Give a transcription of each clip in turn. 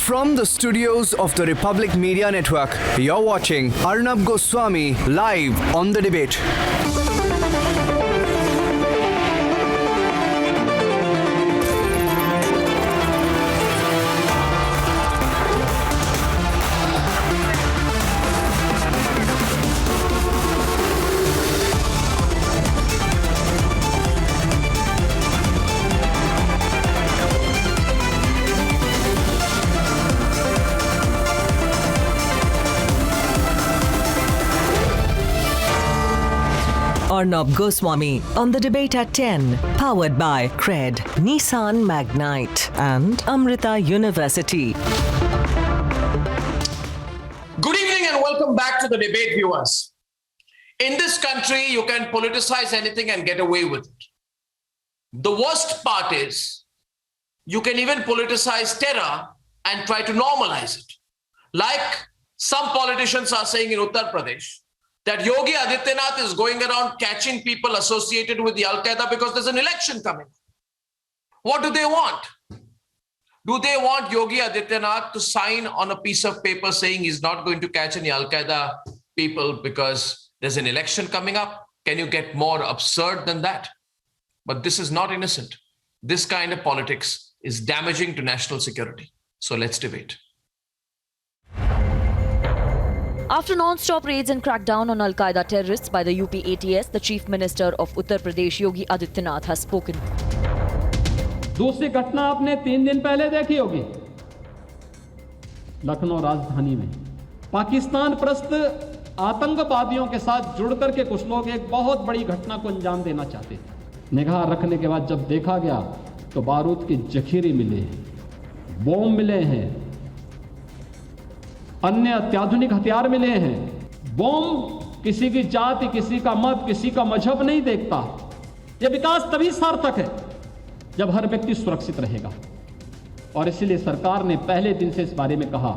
From the studios of the Republic Media Network, you're watching Arnab Goswami live on The Debate. Arnab Goswami on The Debate at 10, powered by Cred, Nissan Magnite and Amrita University. Good evening and welcome back to The Debate, viewers. In this country, you can politicize anything and get away with it. The worst part is you can even politicize terror and try to normalize it. Like some politicians are saying in Uttar Pradesh, that Yogi Adityanath is going around catching people associated with the Al-Qaeda because there's an election coming. What do they want? Do they want Yogi Adityanath to sign on a piece of paper saying he's not going to catch any Al-Qaeda people because there's an election coming up? Can you get more absurd than that? But this is not innocent. This kind of politics is damaging to national security. So let's debate. After non-stop raids and crackdown on Al-Qaeda terrorists by the UP ATS, the Chief Minister of Uttar Pradesh, Yogi Adityanath, has spoken. दूसरी घटना आपने 3 दिन पहले देखी होगी लखनऊ राजधानी में पाकिस्तान परस्त आतंकवादियों के साथ जुड़ करके कुछ लोग एक बहुत बड़ी घटना को अंजाम देना चाहते थे। निगाह रखने के बाद जब देखा गया तो बारूद के जखीरे मिले हैं, बम मिले हैं, अन्य अत्याधुनिक हथियार मिले हैं। बम किसी की जाति, किसी का मत, किसी का मजहब नहीं देखता। यह विकास तभी सार्थक है जब हर व्यक्ति सुरक्षित रहेगा। और इसलिए सरकार ने पहले दिन से इस बारे में कहा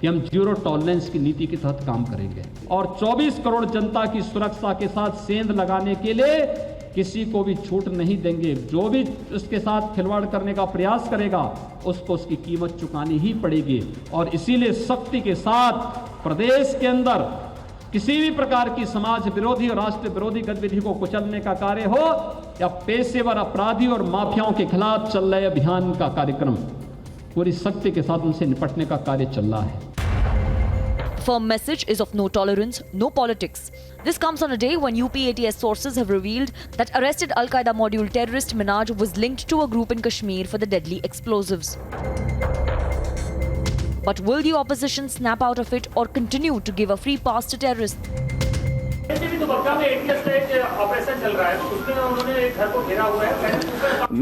कि हम जीरो टॉलरेंस की नीति के तहत काम करेंगे और 24 करोड़ जनता की सुरक्षा के साथ सेंध लगाने के लिए किसी को भी छूट नहीं देंगे। जो भी उसके साथ खिलवाड़ करने का प्रयास करेगा उसको उसकी कीमत चुकानी ही पड़ेगी। और इसीलिए सख्ती के साथ प्रदेश के अंदर किसी भी प्रकार की समाज विरोधी और राष्ट्र विरोधी गतिविधि को कुचलने का कार्य हो या पेशेवर अपराधी और माफियाओं के खिलाफ चल रहे अभियान का कार्यक्रम, पूरी सख्ती के साथ उनसे निपटने का कार्य चल रहा है। Firm message is of no tolerance, no politics. This comes on a day when UP ATS sources have revealed that arrested Al-Qaeda module terrorist Minaj was linked to a group in Kashmir for the deadly explosives. But will the opposition snap out of it or continue to give a free pass to terrorists?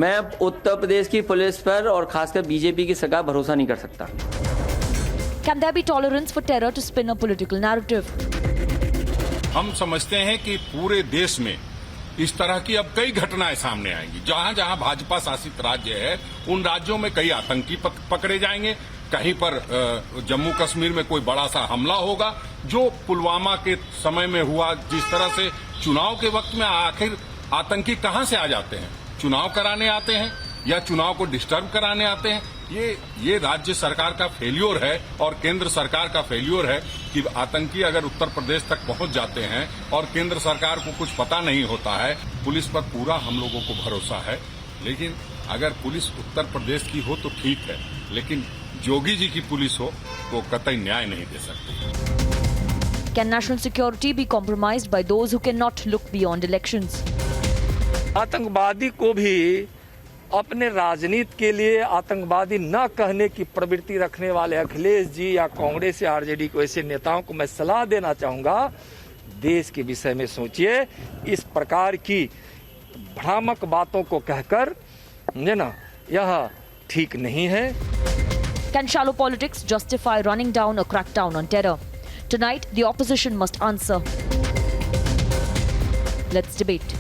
मैं उत्तर प्रदेश की police पर और खासकर BJP की सरकार भरोसा नहीं कर सकता। Can there be tolerance for terror to spin a political narrative? हम समझते हैं कि पूरे देश में इस तरह की अब कई घटनाएं सामने आएंगी। जहां जहां भाजपा शासित राज्य है उन राज्यों में कई आतंकी पकड़े जाएंगे, कहीं पर जम्मू कश्मीर में कोई बड़ा सा हमला होगा। जो पुलवामा के समय में हुआ, जिस तरह से चुनाव के वक्त में आखिर आतंकी कहां से आ जाते हैं? चुनाव कराने आते हैं या चुनाव को डिस्टर्ब कराने आते हैं? ये राज्य सरकार का फेल्योर है और केंद्र सरकार का फेल्योर है कि आतंकी अगर उत्तर प्रदेश तक पहुंच जाते हैं और केंद्र सरकार को कुछ पता नहीं होता है। पुलिस पर पूरा हम लोगों को भरोसा है, लेकिन अगर पुलिस उत्तर प्रदेश की हो तो ठीक है, लेकिन योगी जी की पुलिस हो तो कतई न्याय नहीं दे सकती। Can national security be compromised by those who cannot look beyond elections? आतंकवादी को भी अपने राजनीति के लिए आतंकवादी न कहने की प्रवृत्ति रखने वाले अखिलेश जी या कांग्रेस या आरजेडी को ऐसे नेताओं को मैं सलाह देना चाहूंगा, देश के विषय में सोचिए। इस प्रकार की भ्रामक बातों को कहकर यह ठीक नहीं है। Can shallow politics justify running down a crackdown on terror? Tonight, the opposition must answer. Let's debate.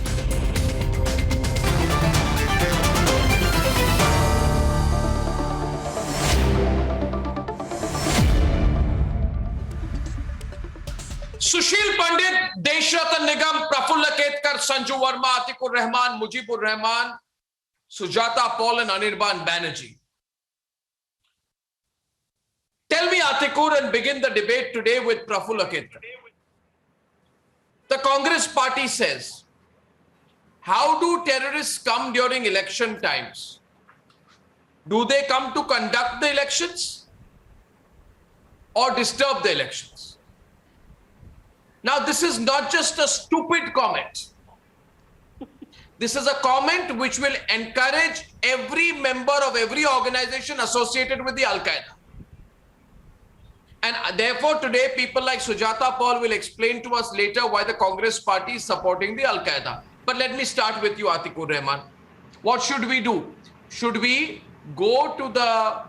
Sushil Pandit, Deshratna Nigam, Praful Ketkar, Sanju Verma, Atikur Rahman, Mujibur Rahman, Sujata Paul and Anirban Banerjee. Tell me, Atikur, and begin the debate today with Prafulla Ketra. The Congress party says, how do terrorists come during election times? Do they come to conduct the elections or disturb the elections? Now, this is not just a stupid comment. This is a comment which will encourage every member of every organization associated with the Al-Qaeda. And therefore, today, people like Sujata Paul will explain to us later why the Congress party is supporting the Al-Qaeda. But let me start with you, Atikur Rahman. What should we do? Should we go to the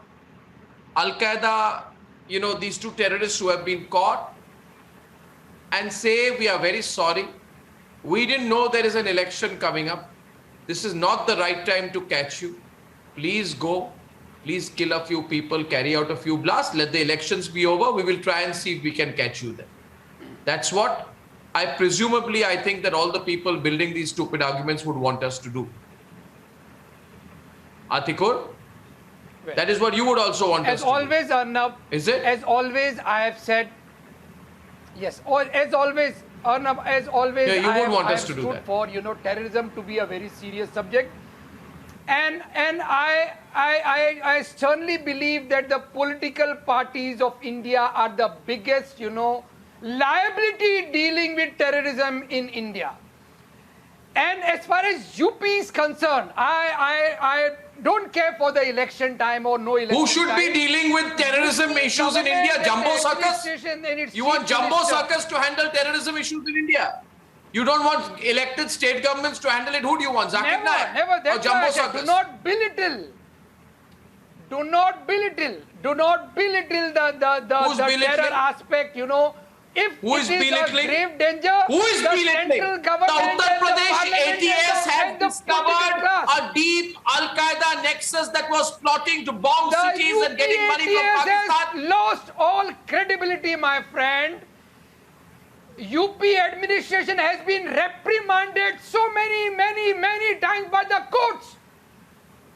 Al-Qaeda, these two terrorists who have been caught, and say, we are very sorry. We didn't know there is an election coming up. This is not the right time to catch you. Please go. Please kill a few people, carry out a few blasts. Let the elections be over. We will try and see if we can catch you then. That's what I think that all the people building these stupid arguments would want us to do. Atikur? That is what you would also want us to do. As always, Arnab. Is it? As always, I have said, yes, as always, Arnab, as always, yeah, you I would want have us to do stood that. for, terrorism to be a very serious subject. And I sternly believe that the political parties of India are the biggest, liability dealing with terrorism in India. And as far as UP is concerned, I don't care for the election time or no election time. Who should be dealing with terrorism issues in India? Jumbo circus? You want Jumbo circus to handle terrorism issues in India? You don't want elected state governments to handle it? Who do you want? Zakir Naik? Never. That's or Jumbo why I said, circus? do not belittle the terror aspect, If Who is it is belittling? a grave danger, Who is the belittling? central The government Uttar and the Pradesh parliament ATS had and the political discovered class. a deep Al-Qaeda nexus that was plotting to bomb The cities and getting money from UP Pakistan. has lost all credibility, my friend. UP administration has been reprimanded so many times by the courts.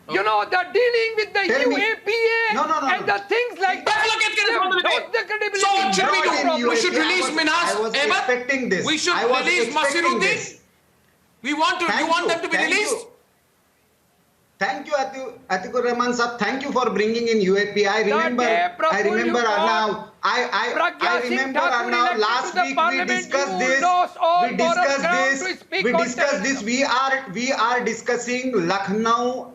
The dealing with the UAPA and the things like that. Lost the credibility. So what should we do? We should UAPA, release Minhas I was Ahmed. expecting this. We should I was release expecting Masiruddin. this. You want them to be released? Thank you, Atikur Rahman sir. Thank you for bringing in UAP. I remember Arnav. I remember Arnav. Last week we discussed this. We are discussing Lucknow,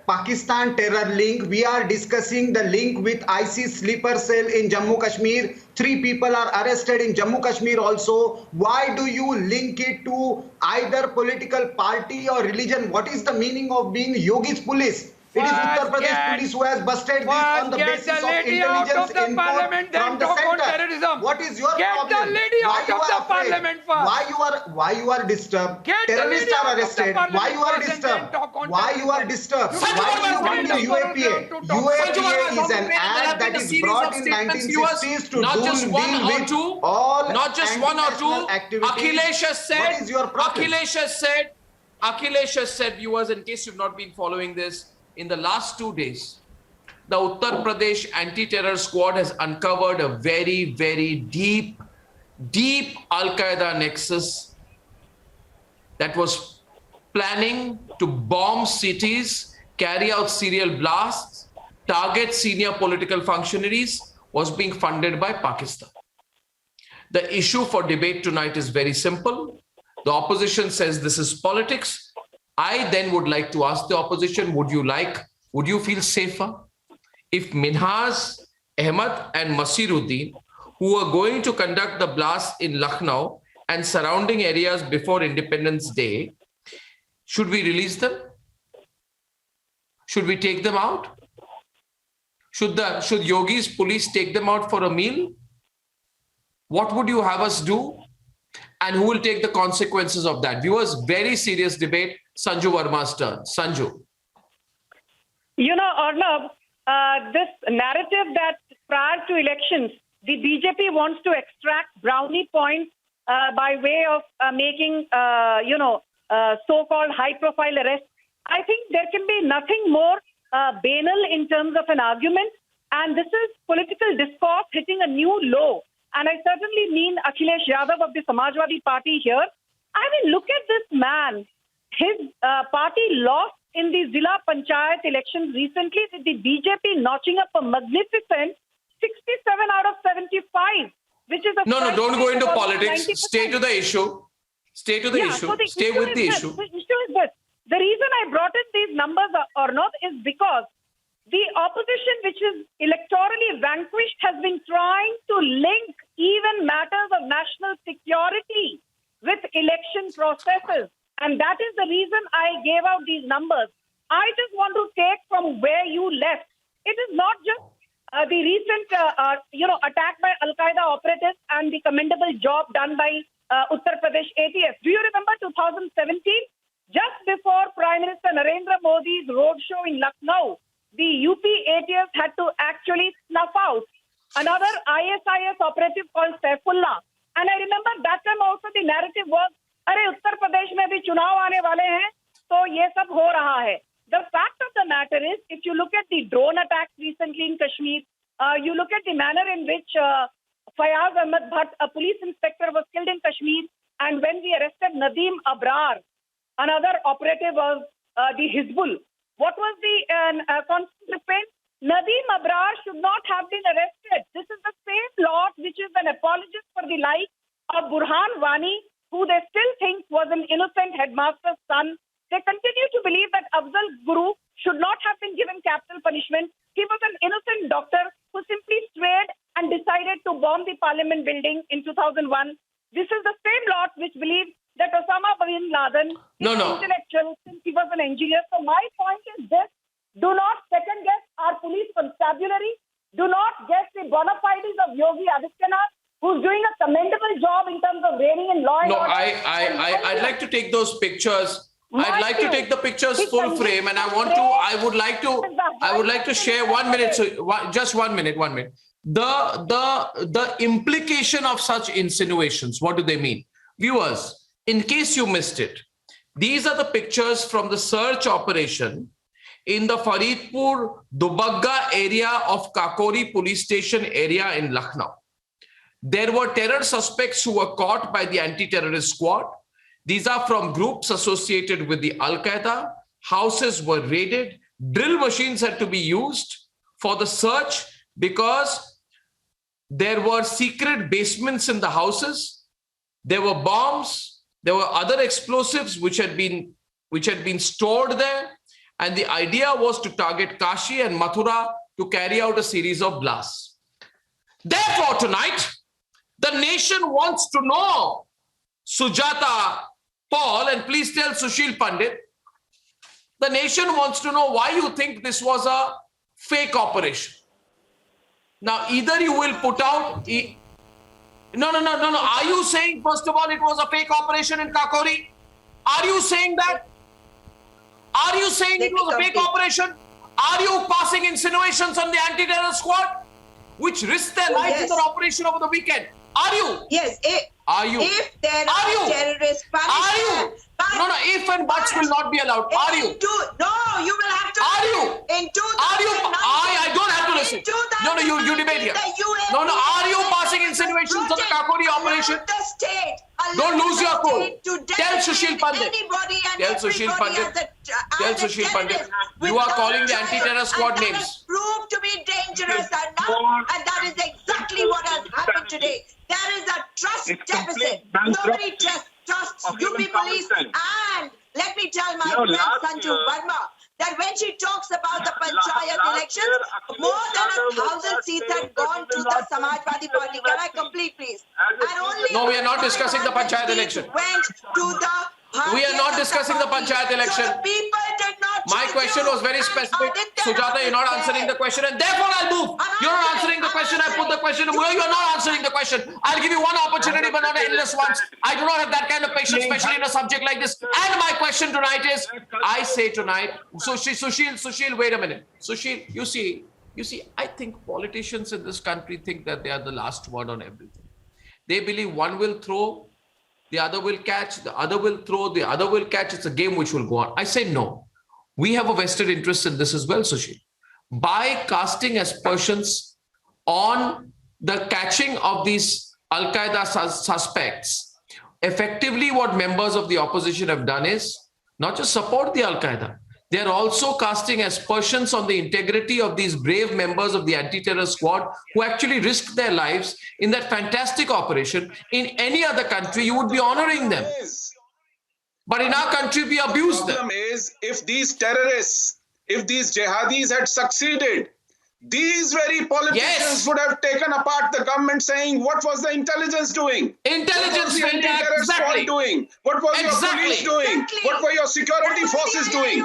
Pakistan terror link. We are discussing the link with ISIS sleeper cell in Jammu Kashmir. 3 people are arrested in Jammu Kashmir also. Why do you link it to either political party or religion? What is the meaning of being Yogi's police? It is Uttar Pradesh police who has busted this on the basis of intelligence input from the center. What is your problem? Get the lady out of the parliament first. Why you are disturbed? Terrorists are arrested. Why you are disturbed? Why you are disturbed? Why you want the UAPA? UAPA is an act that is brought in 1960s to deal with all not just one or two. activities. Akhilesh has said. What is your problem? Akhilesh has said, viewers, in case you've not been following this, in the last 2 days, the Uttar Pradesh anti-terror squad has uncovered a very, very deep Al-Qaeda nexus that was planning to bomb cities, carry out serial blasts, target senior political functionaries, was being funded by Pakistan. The issue for debate tonight is very simple. The opposition says this is politics. I then would like to ask the opposition, would you feel safer if Minhas Ahmed and Masiruddin, who are going to conduct the blast in Lucknow and surrounding areas before Independence Day, should we release them? Should we take them out? Should Yogi's police take them out for a meal? What would you have us do? And who will take the consequences of that? Viewers, very serious debate. Sanju Verma's turn. Sanju. Arnab, this narrative that prior to elections, the BJP wants to extract brownie points by way of making, so-called high-profile arrests. I think there can be nothing more banal in terms of an argument And this is political discourse hitting a new low. And I certainly mean Akhilesh Yadav of the Samajwadi Party here. I mean, look at this man. His party lost in the Zilla Panchayat elections recently, with the BJP notching up a magnificent 67 out of 75, which is a... No, don't go into about politics. 90%. Stay to the issue. Stay to the issue. So the Stay issue with is the this. issue. The issue is this. The reason I brought in these numbers or not is because the opposition, which is electorally vanquished, has been trying to link even matters of national security with election processes. And that is the reason I gave out these numbers. I just want to take from where you left. It is not just the recent, attack by Al-Qaeda operatives and the commendable job done by Uttar Pradesh ATF. Do you remember 2017? Just before Prime Minister Narendra Modi's roadshow in Lucknow, the UP ATF had to actually snuff out another ISIS operative called Saifullah. And I remember that time also the narrative was, "Arey Uttar Pradesh mein bhi chunav aane wale hain, to ye sab ho raha hai." The fact of the matter is, if you look at the drone attacks recently in Kashmir, you look at the manner in which Fayaz Ahmed Bhatt, a police inspector, was killed in Kashmir, and when we arrested Nadeem Abrar, another operative of the Hizbul. What was the constant refrain? Nadeem Abrar should not have been arrested. This is the same lot which is an apologist for the life of Burhan Wani, who they still think was an innocent headmaster's son. They continue to believe that Afzal Guru should not have been given capital punishment. He was an innocent doctor who simply swayed and decided to bomb the parliament building in 2001. This is the same lot which believes that Osama bin Laden is intellectual since he was an engineer. So my point is this: do not second guess our police constabulary. Do not guess the bona fides of Yogi Adityanath, who's doing a commendable job in terms of reining in law and order. I'd like to take those pictures. I'd like to take the pictures full frame, and I would like to share 1 minute. So just 1 minute. The implication of such insinuations, what do they mean? Viewers, in case you missed it, these are the pictures from the search operation in the Faridpur Dubagga area of Kakori police station area in Lucknow. There were terror suspects who were caught by the anti-terrorist squad. These are from groups associated with the Al-Qaeda. Houses were raided. Drill machines had to be used for the search because there were secret basements in the houses. There were bombs. There were other explosives which had been stored there. And the idea was to target Kashi and Mathura to carry out a series of blasts. Therefore, tonight, the nation wants to know, Sujata Paul, and please tell Sushil Pandit, the nation wants to know why you think this was a fake operation. Now, either you will put out... No. Are you saying, first of all, it was a fake operation in Kakori? Are you saying that? Are you saying it was a fake operation? Are you passing insinuations on the anti-terror squad, which risked their lives in their operation over the weekend? Are you? Yes. Are you? If there are terrorist punishments. Are you? No, if and buts will not be allowed. Are you? No, you will have to. Are you? In 2019. Are you? I don't have to listen. No, you debate here. No, are you passing insinuations on the Kakori operation? Don't lose your cool. Tell Sushil Pandit. Tell Sushil Pandit. You are calling the anti-terror squad names. Proved to be dangerous enough, and that is exactly what has happened today. There is a trust deficit. Nobody trusts UP police. And let me tell my friend Sanju Verma that when she talks about the Panchayat elections, more than 1,000 seats had gone to the Samajwadi Party. Can I complete, please? And only no, we are not discussing the Panchayat election. Went to the We are not discussing the Panchayat election. So the people did not My question was very specific. Sujata, you're not answering the question, and therefore I'll move. You're not answering the question. I put the question. You're not answering the question. I'll give you one opportunity, but not endless ones. I do not have that kind of patience, especially in a subject like this. And my question tonight is, I say tonight, Sushil, wait a minute. Sushil, you see, I think politicians in this country think that they are the last word on everything. They believe one will throw, the other will catch, the other will throw, the other will catch. It's a game which will go on. I say no. We have a vested interest in this as well, Sushil. by casting aspersions on the catching of these Al-Qaeda suspects. Effectively, what members of the opposition have done is not just support the Al-Qaeda, they are also casting aspersions on the integrity of these brave members of the anti-terror squad who actually risked their lives in that fantastic operation. In any other country, you would be honoring them. But in our country, we abuse them. The problem is, if these terrorists, if these jihadis had succeeded, these very politicians would have taken apart the government, saying, what was the intelligence doing? Intelligence, what was the anti-terror squad doing? What was your police doing? What were your security forces doing?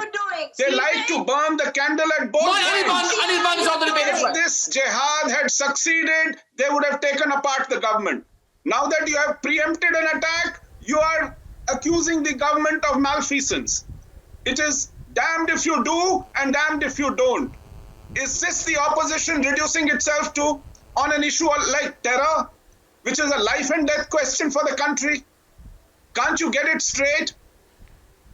They like to burn the candle at both ends. If this jihad had succeeded, they would have taken apart the government. Now that you have preempted an attack, you are accusing the government of malfeasance. It is damned if you do and damned if you don't. Is this the opposition reducing itself to on an issue like terror, which is a life and death question for the country? Can't you get it straight?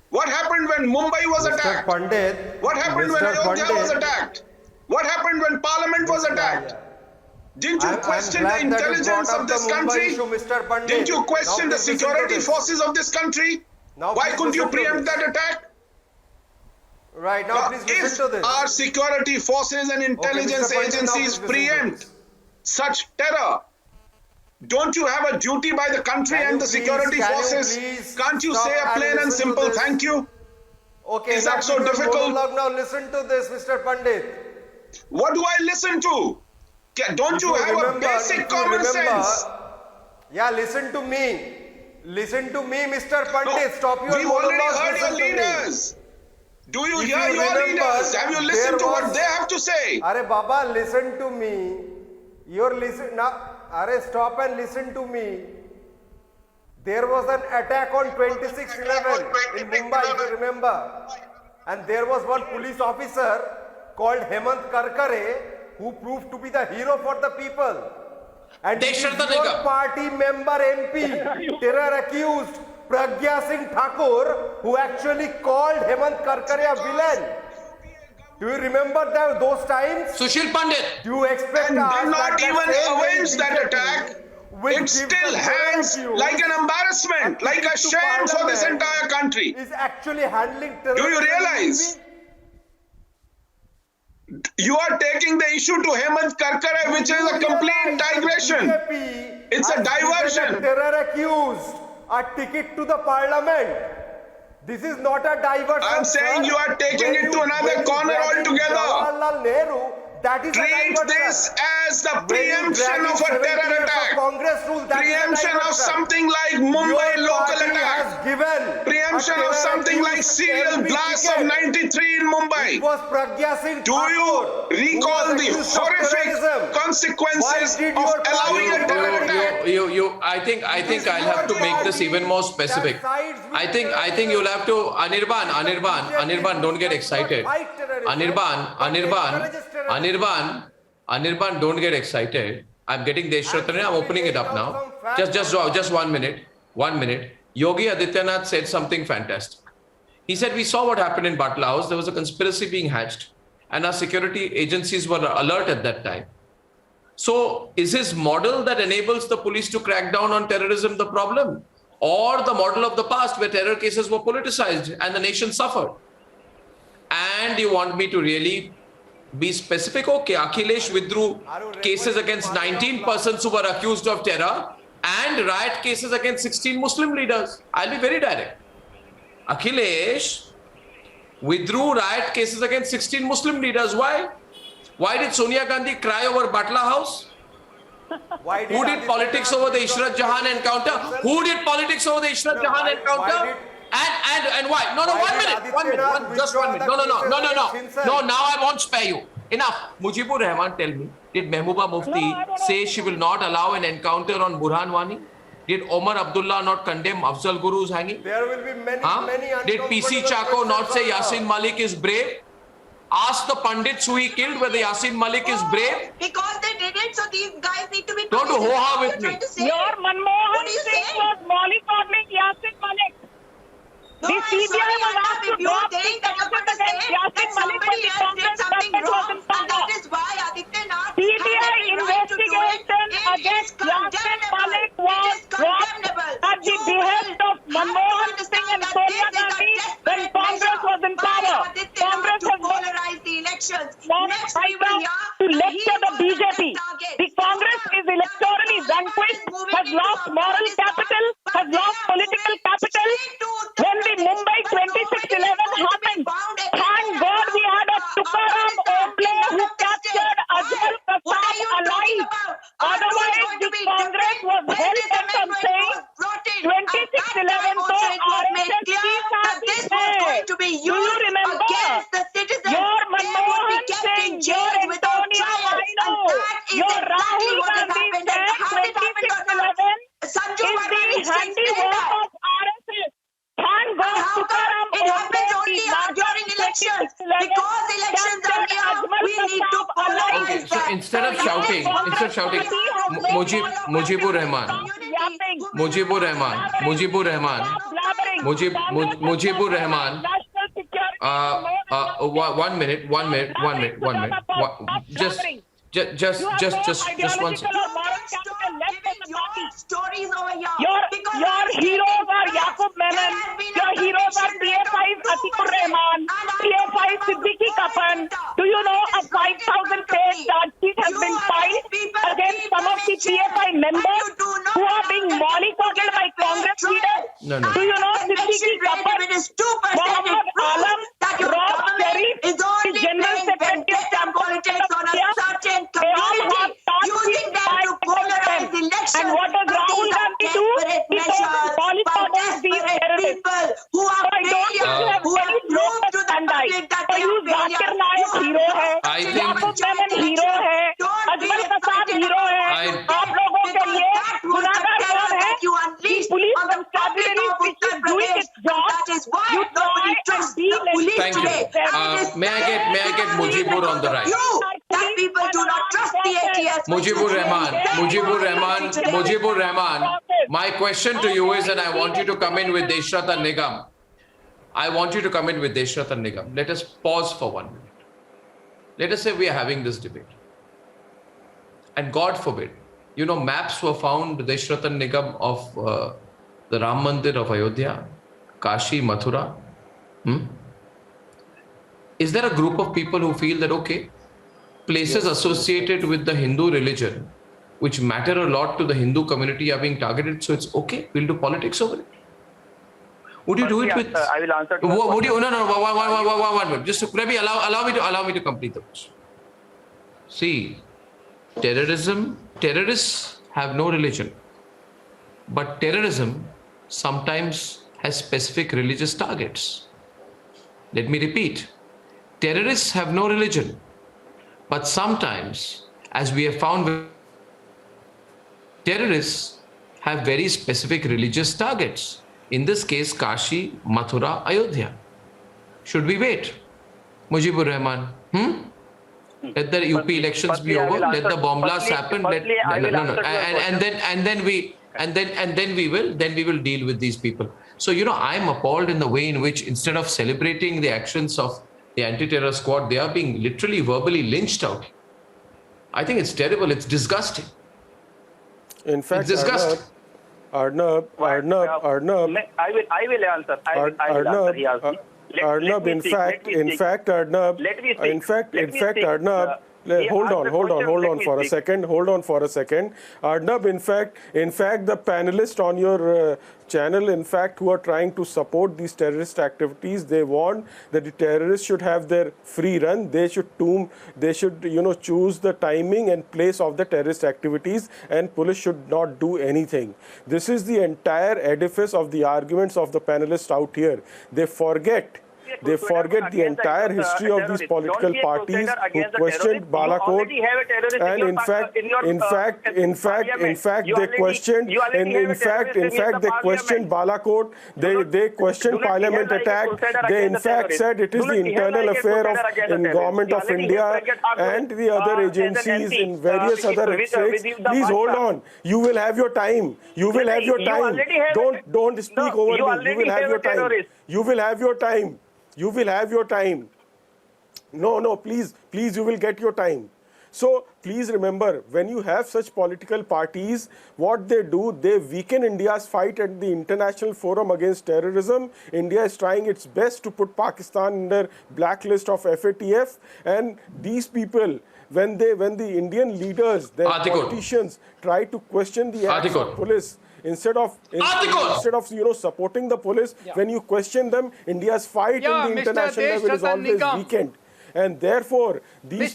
What happened when Mumbai was attacked? What happened when Ayodhya was attacked? What happened when Parliament was attacked? Didn't you question the intelligence of this country? Didn't you question the security forces of this country? Why couldn't you preempt that attack? Right, now please listen to this. Our security forces and intelligence agencies preempt such terror, don't you have a duty by the country and the security forces? Can't you say a plain and simple thank you? Okay, is that so difficult? Now listen to this, Mr. Pandit. What do I listen to? Don't you have a basic common sense? Yeah, listen to me. Listen to me, Mr. Pandit. Stop your We've monologue. already heard your leaders. Do you hear your leaders? Have you listened to what they have to say? Are Baba, listen to me. You're listen now. Are stop and listen to me. There was an attack on 26/11 in Mumbai, if you remember, and there was one police officer called Hemant Karkare who proved to be the hero for the people. And your party member MP, terror accused Pragya Singh Thakur, who actually called Hemant Karkare a villain. Do you remember those times? Sushil Pandit. Do you expect and did not even avenge that attack? It still hangs like an embarrassment, like a shame for this entire country. Is actually handling terrorism. Do you realize? You are taking the issue to Hemant Karkare, which is a complete digression. It's a diversion. Terror accused a ticket to the parliament. This is not a diversion. I'm saying you are taking it to another corner altogether. Jawaharlal Nehru, that is treat this as the preemption of a terror attack. Preemption of something like Mumbai local attack. Preemption of something like serial blast of 93 in Mumbai. Do you recall the horrific consequences of allowing a terror attack? I think I'll have to make this even more specific. I think you'll have to Anirban, don't get excited. Anirban, don't get excited. I'm getting Deshratana. I'm opening it up now. Just 1 minute. 1 minute. Yogi Adityanath said something fantastic. He said, we saw what happened in Batla House. There was a conspiracy being hatched and our security agencies were alert at that time. So is his model that enables the police to crack down on terrorism the problem? Or the model of the past where terror cases were politicized and the nation suffered? And you want me to really be specific? Okay, Akhilesh withdrew cases against 19 persons who were accused of terror and riot cases against 16 Muslim leaders. I'll be very direct. Akhilesh withdrew riot cases against 16 Muslim leaders. Why? Why did Sonia Gandhi cry over Batla House? Who did politics over the Ishrat Jahan encounter? Who did politics over the Ishrat Jahan encounter? And why? No, 1 minute. Just 1 minute. No, now I won't spare you. Enough. Mujibur Rahman, tell me, did Mehbooba Mufti say she will not allow an encounter on Burhan Wani? Did Omar Abdullah not condemn Afzal Guru's hanging? There will be many Did PC Chako not say Yasin Malik is brave? Ask the Pandits who he killed whether Yasin Malik is brave. Because they did it, so these guys need to be... Don't do ho-ha with me. Your Manmohan Singh was mollycoddling Yasin Malik. The CBI was asked to drop the charges against Yasin Malik, but the Congress government was in power. That is why Adityanath CBI investigation against Yasin Malik was dropped at the behest of Manmohan Singh and Sonia Gandhi when Congress was in power. Congress has polarize the elections. Next we will to lecture the BJP. The Congress is electorally vanquished, has lost moral capital, has lost political capital. When the Mumbai 26/11 happened, thank God we had a Tukaram Oble who captured Ajmal Kasab alive. Otherwise, the Congress was hell-bent on saying 26/11 so RSS ki sathi hai. Do you remember? Your Manmohan Singh, your Antonio Maino, your Rahul Gandhi said 26/11 is the handiwork of RSS. Thank God Tukaram Oble during elections. Because elections are here, we need to polarize Okay, so that. instead of shouting, Mujibur Rahman, one minute. Just one second. Stories over here. Your heroes are Yaqub Memon. Your heroes are PFI's Atikur Rahman, PFI Siddiqui Kafan. Do you know a 5,000-page charge sheet has been filed against some of the PFI members who are being mollycoddled by Congress leaders? No. Do you know Siddiqui Kafan, Mohammed Alam, Rob Sharif, the General Secretary of politics on a certain they all have using them to polarize elections. And what does Rahul Gandhi do? He mollycoddles these terrorists. Who are failures, who have proved to the public that they are Zakir Naik hero है, Yaqub Memon hero है, Ajmal Kasab hero है. आप लोगों के लिए गुनाहगार कौन है? Police constabulary which is doing its job. You try and deal with Thank you. May I get Mujibur on the right? That people do not trust the ATS. Mujibur Rahman. My question to you is, and I want you to come in with Deshrata Nigam. Let us pause for 1 minute. Let us say we are having this debate. And God forbid, maps were found, Deshrata Nigam, of the Ram Mandir of Ayodhya, Kashi, Mathura. Is there a group of people who feel that, okay, places associated with the Hindu religion, which matter a lot to the Hindu community, are being targeted, so it's okay, we'll do politics over it? Would you do it with? I will answer. Would you? No. 1 minute. Just allow me to complete the question. See, terrorists have no religion, but terrorism sometimes has specific religious targets. Let me repeat: terrorists have no religion, but sometimes, as we have found, terrorists have very specific religious targets. In this case, Kashi, Mathura, Ayodhya. Should we wait? Mujibur Rahman. Let the UP elections be over. Let the bomb blasts happen. And then we will deal with these people. So I'm appalled in the way in which, instead of celebrating the actions of the anti-terror squad, they are being literally verbally lynched out. I think it's terrible. It's disgusting. In fact, it's disgusting. Arnab. I will answer. Arnab, in fact, Arnab, hold on for a second. Arnab, in fact, the panelists on your channel, in fact, who are trying to support these terrorist activities, they want that the terrorists should have their free run. They should choose the timing and place of the terrorist activities, and police should not do anything. This is the entire edifice of the arguments of the panelists out here. They forget the entire history of these political parties who questioned Balakot, and in fact they questioned Balakot. They questioned Parliament attack. They in fact said it is the internal affair of Government of India and the other agencies in various other states. Please hold on. You will have your time. Don't speak over me. You will have your time. You will have your time. You will have your time. No, please, you will get your time. So please remember, when you have such political parties, what they do, they weaken India's fight at the international forum against terrorism. India is trying its best to put Pakistan under blacklist of FATF, and these people, when the Indian leaders, the politicians try to question the acts of police, instead of supporting the police, when you question them, India's fight in the international level is always weakened. And therefore, these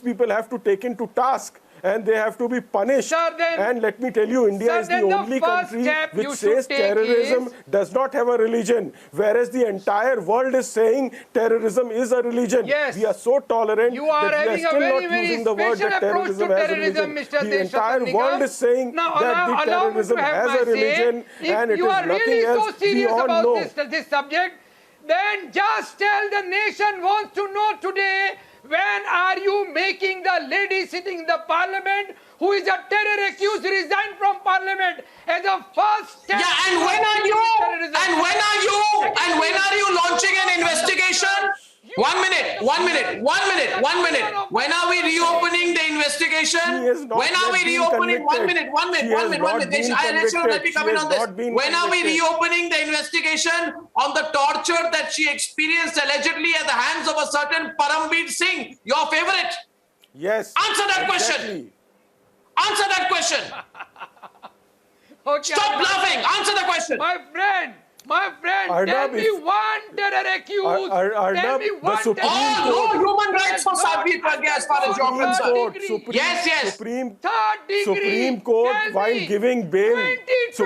people have to take into task, and they have to be punished. And let me tell you, India is the only country which says terrorism does not have a religion, whereas the entire world is saying terrorism is a religion. Yes. We are so tolerant You are that we are still not using the word that terrorism has a religion. The entire world is saying that the terrorism has a religion, and it is nothing else. We all know. This subject, then just tell the nation wants to know today, when are you making the lady sitting in the parliament who is a terror accused resign from parliament as a first step? Yeah, and when are you launching an investigation? 1 minute. When are we reopening the investigation? When are we reopening? 1 minute. Let me come in on this. When are we reopening the investigation on the torture that she experienced allegedly at the hands of a certain Parambir Singh, your favorite? Yes. Answer that question. Answer that question. Okay, Stop laughing. Answer the question. My friend, tell me one terror accused. Tell me one terror accused. No human rights for Sadhvi Pragya as far as you're concerned. Yes. Supreme Court, while giving bail to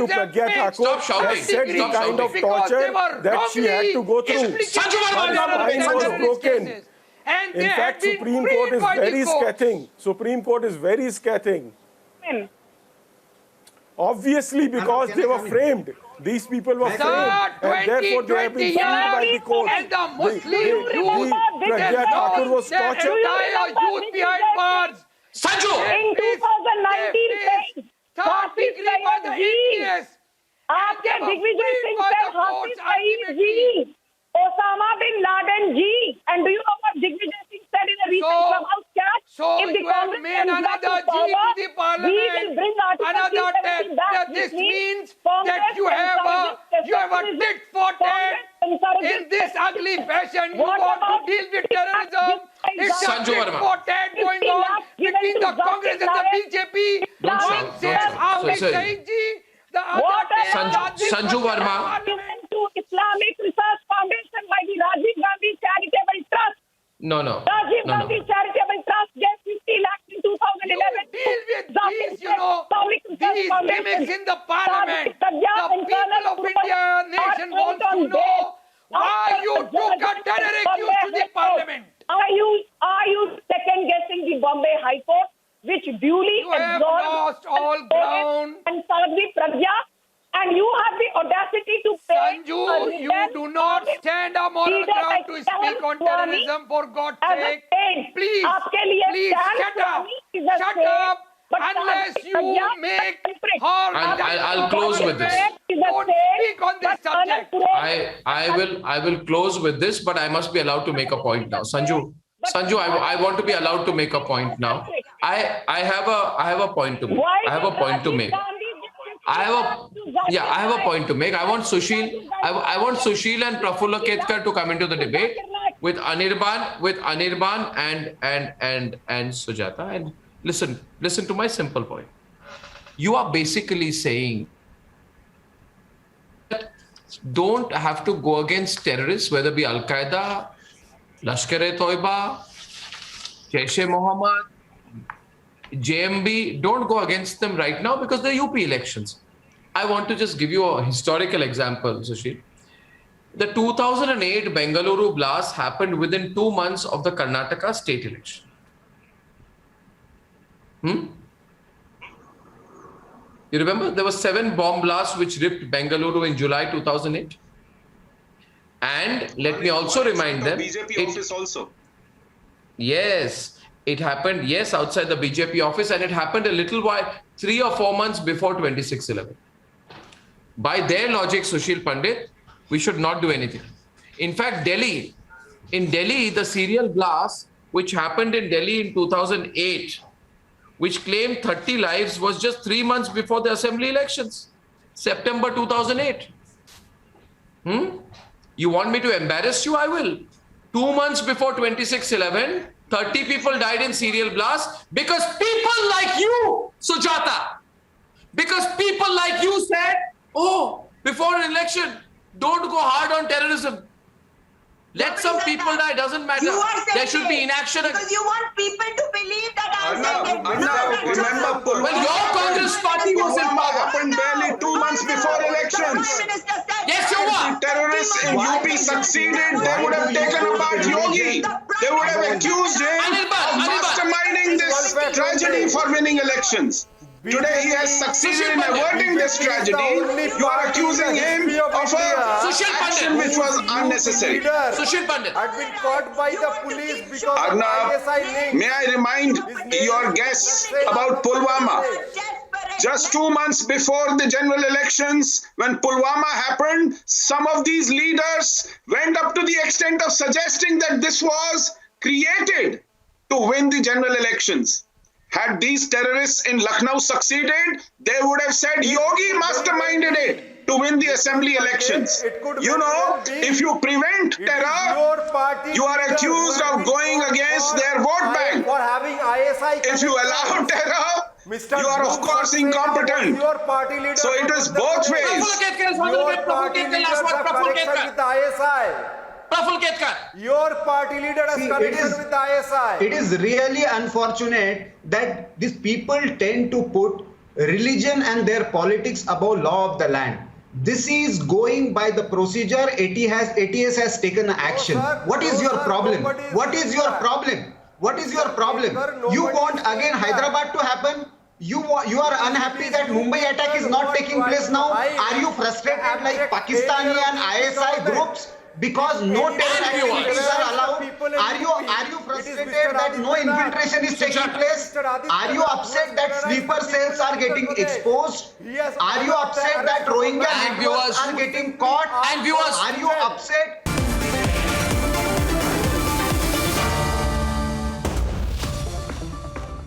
Pragya Thakur, has said the kind of torture that she had to go through. Her spine was broken. In fact, Supreme Court is very scathing. Supreme Court is very scathing. Obviously, because they were framed. These people were framed, and therefore they have been framed by the court. Pragya Thakur was tortured. Youth behind bars. Sanju! In 2019, आपके Digvijay Singh said Hafiz Saeed ji, Osama bin Laden ji, and do you know what Digvijay Singh said in a recent clubhouse chat? If the Congress made another G to the parliament, another 10. This means that you have a tit for tat in this ugly fashion. You want to deal with terrorism. It's a tit for tat going on between the Congress and the BJP. One says Hafiz Saeed ji, the other says Sanju Verma. To Islamic Research Foundation by the Rajiv Gandhi Charitable Trust. No. Rajiv Gandhi Charitable Trust gave 50 lakhs in 2011. Deal with these, these gimmicks in the parliament. The people of India nation wants to know why you took a terror accused to the parliament. Are you second guessing the Bombay High Court, which duly absorbed all ground and Sadhvi Pragya? And you have the audacity to pay. Sanju, you do not stand a moral ground to speak on terrorism, for God's sake. Please shut up. Unless you make her. I'll close with this. Don't speak on this subject. I will close with this, but I must be allowed to make a point now. Sanju, I want to be allowed to make a point now. I have a point to make. I have a point to make. I have a point to make. I want Sushil and Prafulla Ketkar to come into the debate with Anirban and Sujata. And listen to my simple point. You are basically saying that don't have to go against terrorists, whether it be Al Qaeda, Lashkar-e-Toiba, Jaish-e-Mohammed, JMB, don't go against them right now because the UP elections. I want to just give you a historical example, Sushil. The 2008 Bengaluru blast happened within 2 months of the Karnataka state election. You remember there were 7 bomb blasts which ripped Bengaluru in July 2008? And let me also remind them. BJP office also. Yes. It happened, outside the BJP office, and it happened a little while, 3 or 4 months before 26/11. By their logic, Sushil Pandit, we should not do anything. In fact, in Delhi, the serial blast, which happened in Delhi in 2008, which claimed 30 lives, was just 3 months before the assembly elections, September 2008. You want me to embarrass you? I will. 2 months before 26/11, 30 people died in serial blast because people like you, Sujata, because people like you said, oh, before an election, don't go hard on terrorism. Let some people die, doesn't matter. There should be inaction. Because you want people to believe that I said it. Remember, well, your Congress party was in power. Happened barely 2 months before elections. Yes, you were. If the terrorists in UP succeeded, they would have taken apart Yogi. They would have accused him of masterminding this tragedy for winning elections. Today he has succeeded in averting this tragedy. You are accusing him of a action which was unnecessary. Sushil Pandit had been caught by the police because of Arnab, ISI link. may I remind your guests about Pulwama? Just 2 months before the general elections, when Pulwama happened, some of these leaders went up to the extent of suggesting that this was created to win the general elections. Had these terrorists in Lucknow succeeded, they would have said Yogi masterminded it to win the assembly elections. You know, if you prevent terror, you are accused of going against their vote bank. For having ISI If you allow terror, you are of course incompetent. So it is both ways. Your party leader has connection with the ISI. Praful Ketkar. Your party leader has connection with the ISI. It is really unfortunate that these people tend to put religion and their politics above law of the land. This is going by the procedure. ATS has taken action. What is your problem? What is your problem? What is your problem? You want again Hyderabad to happen? You are unhappy that Mumbai attack is not taking place now? Are you frustrated like Pakistani and ISI groups? Because no terror activities are allowed. Are you frustrated that no infiltration is taking place? Are you upset that sleeper cells are getting exposed? Are you upset that Rohingya networks are getting caught? And viewers, are you upset